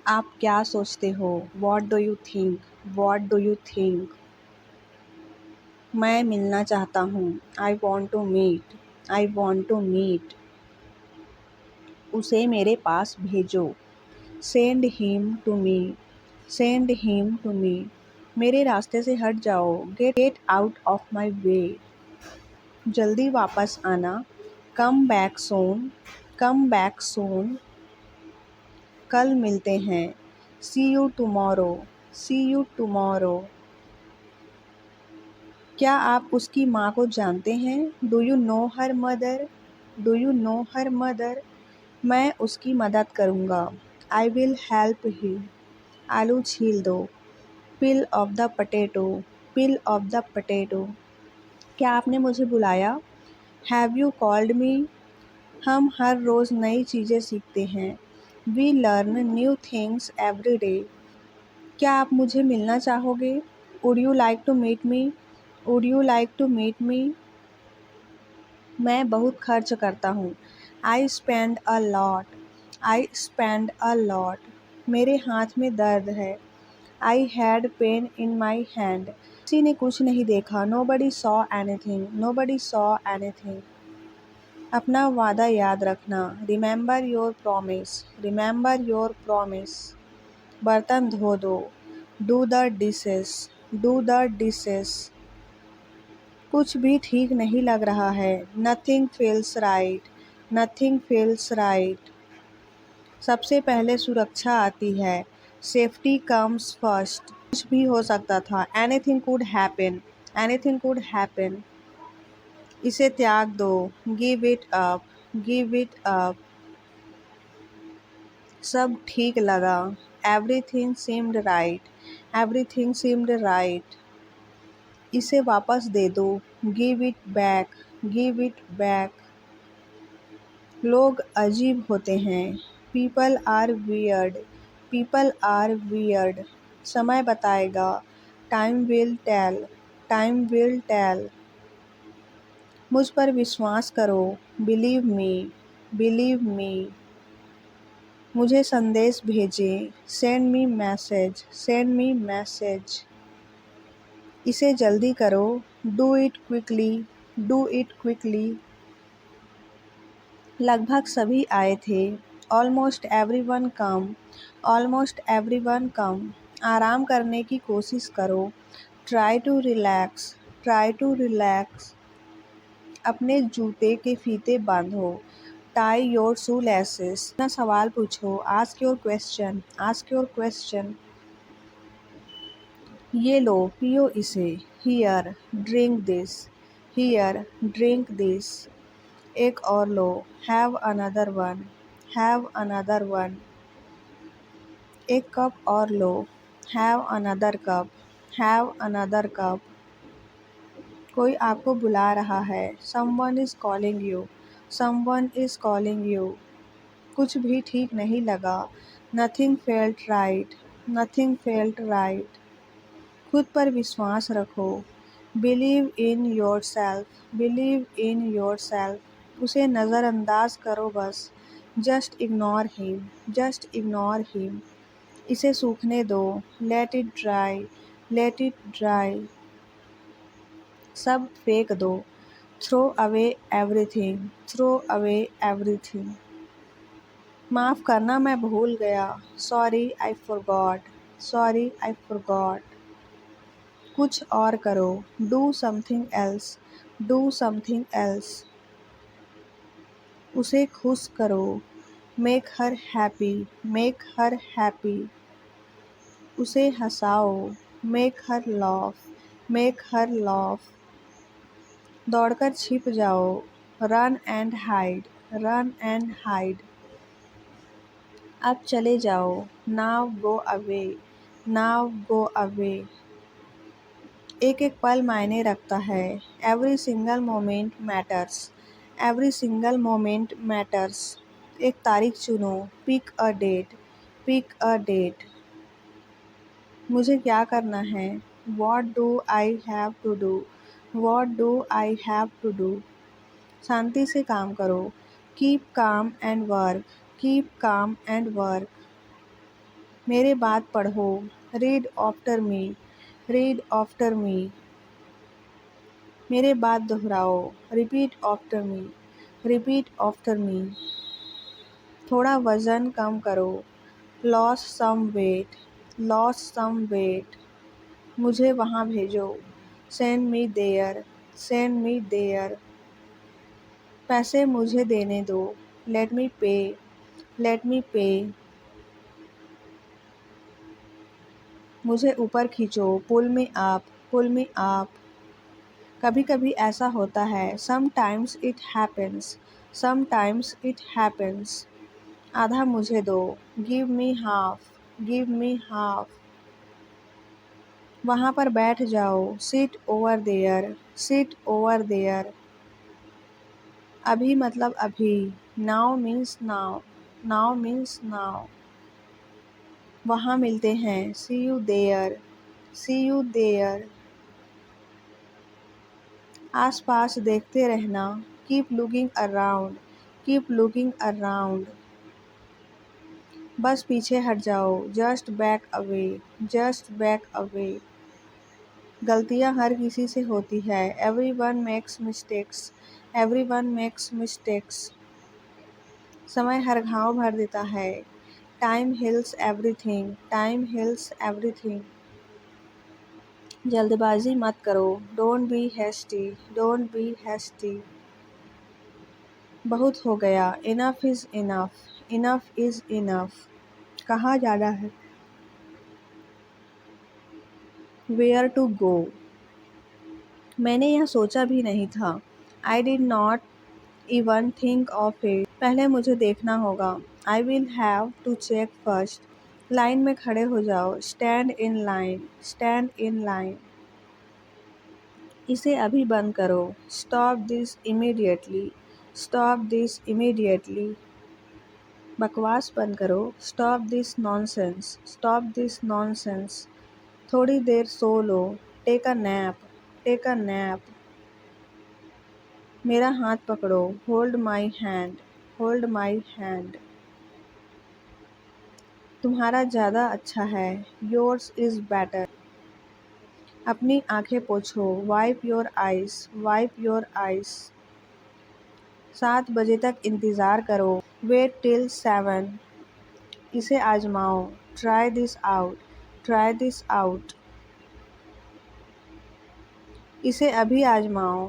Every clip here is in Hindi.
आप क्या सोचते हो? What do you think? What do you think? मैं मिलना चाहता हूँ। I want to meet. I want to meet. उसे मेरे पास भेजो। Send him to me. Send him to me. मेरे रास्ते से हट जाओ। Get out of my way. जल्दी वापस आना। Come back soon. Come back soon. कल मिलते हैं। See you tomorrow. See you tomorrow. क्या आप उसकी माँ को जानते हैं? Do you know her mother? Do you know her mother? मैं उसकी मदद करूँगा। I will help he. आलू छील दो। Peel off the potato. Peel off the potato. क्या आपने मुझे बुलाया? Have you called me? हम हर रोज़ नई चीज़ें सीखते हैं। We learn new things every day. क्या आप मुझे मिलना चाहोगे? Would you like to meet me? Would you like to meet me? मैं बहुत खर्च करता हूँ। I spend a lot. I spend a lot. मेरे हाथ में दर्द है। I had pain in my hand. किसी ने कुछ नहीं देखा। नो बडी सॉ एनीथिंग। नो बडी सॉ एनीथिंग। अपना वादा याद रखना। Remember your promise. Remember your promise. बर्तन धो दो। Do the dishes. Do the dishes. कुछ भी ठीक नहीं लग रहा है। Nothing feels right. Nothing feels right. सबसे पहले सुरक्षा आती है। Safety comes first. कुछ भी हो सकता था। Anything could happen. Anything could happen. इसे त्याग दो। Give it up. Give it up. सब ठीक लगा। Everything seemed right. Everything seemed right. इसे वापस दे दो। Give it back. Give it back. लोग अजीब होते हैं। People are weird. People are weird. समय बताएगा। Time will tell. Time will tell. मुझ पर विश्वास करो। Believe me. बिलीव मी। मुझे संदेश भेजें। Send me message. Send me message. इसे जल्दी करो। Do it quickly. Do it quickly. लगभग सभी आए थे। Almost everyone come. Almost everyone come. आराम करने की कोशिश करो। Try to relax. Try to relax. अपने जूते के फीते बांधो। Tie your shoe laces. अपना सवाल पूछो। Ask your question. Ask your question. ये लो, पियो इसे। Here, drink this. Here, drink this. एक और लो। Have another one. Have another one. एक कप और लो। Have another cup. Have another cup. कोई आपको बुला रहा है। Someone is calling you. Someone is calling you. कुछ भी ठीक नहीं लगा। Nothing felt right. Nothing felt right. खुद पर विश्वास रखो। Believe in yourself. Believe in yourself. उसे नज़रअंदाज करो बस। Just ignore him. Just ignore him. इसे सूखने दो। Let it dry. Let it dry. सब फेंक दो। Throw away everything. Throw away everything. माफ़ करना, मैं भूल गया। Sorry I forgot. Sorry I forgot. कुछ और करो। Do something else. Do something else. उसे खुश करो। Make her happy. Make her happy. उसे हंसाओ। Make her laugh. Make her laugh. दौड़कर छिप जाओ। Run and hide. Run and hide. अब चले जाओ। Now go away. Now go away. एक एक पल मायने रखता है। Every single moment matters. Every single moment matters. एक तारीख चुनो। Pick a date. Pick a date. मुझे क्या करना है? What do I have to do? What do I have to do? शांति से काम करो। Keep calm and work. Keep calm and work. मेरे बात पढ़ो, read after me, read after me. मेरे बात दोहराओ, repeat after me, repeat after me. थोड़ा वज़न कम करो, lose some wait, loss some weight. मुझे वहाँ भेजो, send me there, send me there. पैसे मुझे देने दो, लेट मी पे, लेट मी पे। मुझे ऊपर खींचो, पुल मी अप, पुल मी अप। कभी कभी ऐसा होता है, sometimes it happens, sometimes it happens. आधा मुझे दो, give me half, give me half. वहाँ पर बैठ जाओ, sit over there, sit over there. अभी मतलब अभी, now means now, now means now. वहाँ मिलते हैं, see you there, see you there. आस पास देखते रहना, keep looking around, keep looking around. बस पीछे हट जाओ, just back away, just back away. गलतियाँ हर किसी से होती है, everyone makes mistakes, everyone makes mistakes. समय हर घाव भर देता है, time heals everything, time heals everything. जल्दबाजी मत करो, don't be hasty, don't be hasty. बहुत हो गया, enough is enough, enough is enough. कहाँ जाना है, वेयर टू गो। मैंने यह सोचा भी नहीं था, I did not even think of it. पहले मुझे देखना होगा, I will have to check first. Line में खड़े हो जाओ, stand in line, stand in line. इसे अभी बंद करो, stop this immediately, stop this immediately. बकवास बंद करो, stop this nonsense, stop this nonsense. थोड़ी देर सो लो, take a nap, take a nap. मेरा हाथ पकड़ो, hold my hand, hold my hand. तुम्हारा ज़्यादा अच्छा है, योर्स इज़ बेटर। अपनी आंखें पोंछो, wipe your eyes, wipe your eyes. 7 बजे तक इंतज़ार करो, वेट टिल 7। इसे आजमाओ, try this out, try this out. इसे अभी आजमाओ,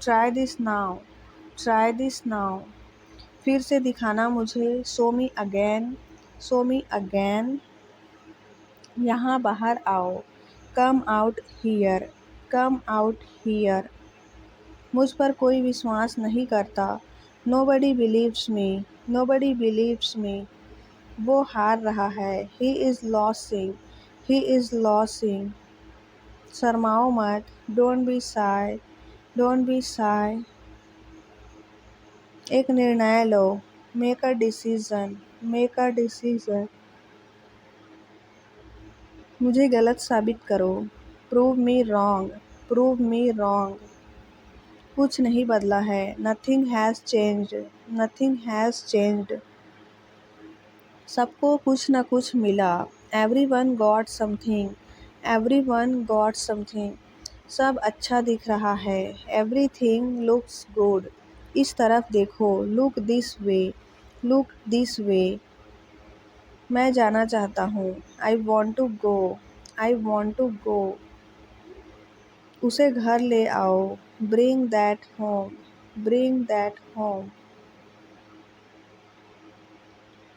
try this now, try this now. फिर से दिखाना मुझे, show me again, show me again. यहाँ बाहर आओ, come out here, come out here. मुझ पर कोई विश्वास नहीं करता, nobody believes me, nobody believes me. वो हार रहा है, he is losing, he is losing. शर्माओ मत, don't be shy, don't be shy. एक निर्णय लो, make a decision, make a decision. मुझे गलत साबित करो, prove me wrong, prove me wrong. कुछ नहीं बदला है, nothing has changed, nothing has changed. सबको कुछ न कुछ मिला, everyone got something, everyone got something. सब अच्छा दिख रहा है, एवरीथिंग लुक्स गुड। इस तरफ देखो, look this way, look this way. मैं जाना चाहता हूँ, I want to go, I want to go. उसे घर ले आओ, bring that home, bring that home.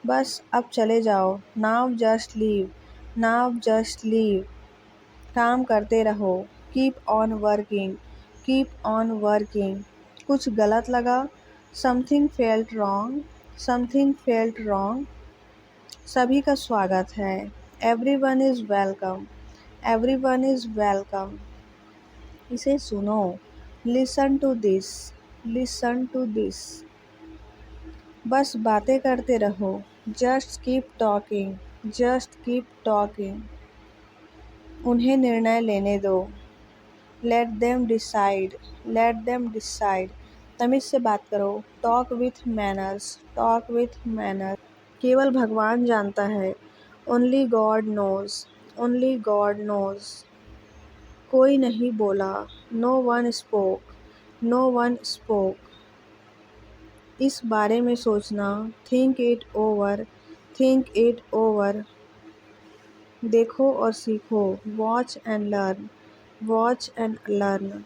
बस अब चले जाओ, now just leave, now just leave. काम करते रहो, keep on working, keep on working. कुछ गलत लगा, something felt wrong, something felt wrong. सभी का स्वागत है, everyone is welcome, everyone is welcome. इसे सुनो, listen to this, listen to this. बस बातें करते रहो, just keep talking, just keep talking. उन्हें निर्णय लेने दो, let them decide, let them decide. तमीज़ से बात करो, talk with manners, talk with manners. केवल भगवान जानता है, only God knows, only God knows. कोई नहीं बोला, no one spoke, no one spoke. इस बारे में सोचना, think it over, think it over. देखो और सीखो, watch and learn, watch and learn.